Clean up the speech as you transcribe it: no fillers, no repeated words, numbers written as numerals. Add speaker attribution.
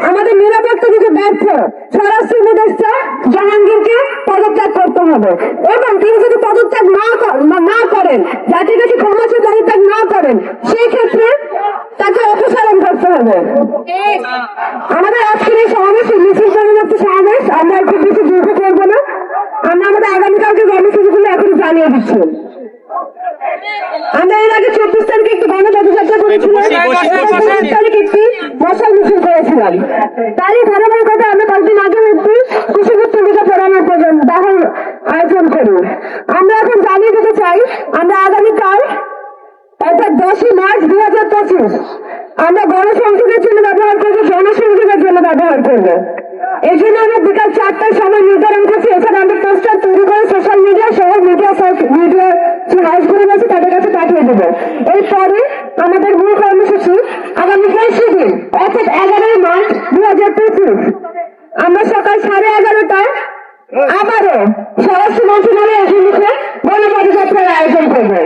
Speaker 1: আমাদের নিরাপত্তা দিতে ব্যর্থ স্বরাষ্ট্র উপদেষ্টা জাহাঙ্গীরকে পদত্যাগ করতে হবে এবং তিনি যদি পদত্যাগ না করেন, জাতির কাছে ক্ষমা চেয়ে পদত্যাগ না করেন, সেই ক্ষেত্রে তাকে অপসারণ করতে হবে। আমাদের আজকের এই সমাবেশ মিছিল পরিবর্তন সমাবেশ আমরা খুব বেশি দীর্ঘ করবো না। আমরা আমাদের আগামীকালকে কর্মসূচিগুলো এখন জানিয়ে দিচ্ছি। আমরা এর আগে 24 তারিখে একটি গণপদযাত্রা করেছিলাম, 25 তারিখে একটি মশাল মিছিল করেছিলাম। তারই ধারাবাহিকতা আমরা কয়েকদিন আগে একটি কৃষিবিদ ভূমিকা পড়ানোর দাহন আয়োজন করি। আমরা এখন জানিয়ে দিতে চাই, আমরা আগামীকাল অর্থাৎ 10ই মার্চ 2025 আমরা গণসংযোগের জন্য ব্যবহার করবো, জনসংযোগের জন্য ব্যবহার করবো। এই জন্য আমরা বিকাল 4টার সময় নির্ধারণ করছি। এছাড়া আমরা পোস্টার তৈরি করে সোশ্যাল মিডিয়া সহ মিডিয়া যে হাউসগুলো আছে তাদের কাছে পাঠিয়ে দেবো। এরপরে আমাদের মূল কর্মসূচি আগামী 20 দিন অর্থাৎ 11ই মার্চ 2025 আমরা সকাল 11:30টায় আবারও স্বরাষ্ট্র মন্ত্রণালয়ের অভিমুখে গণপদযাত্রার আয়োজন করবো।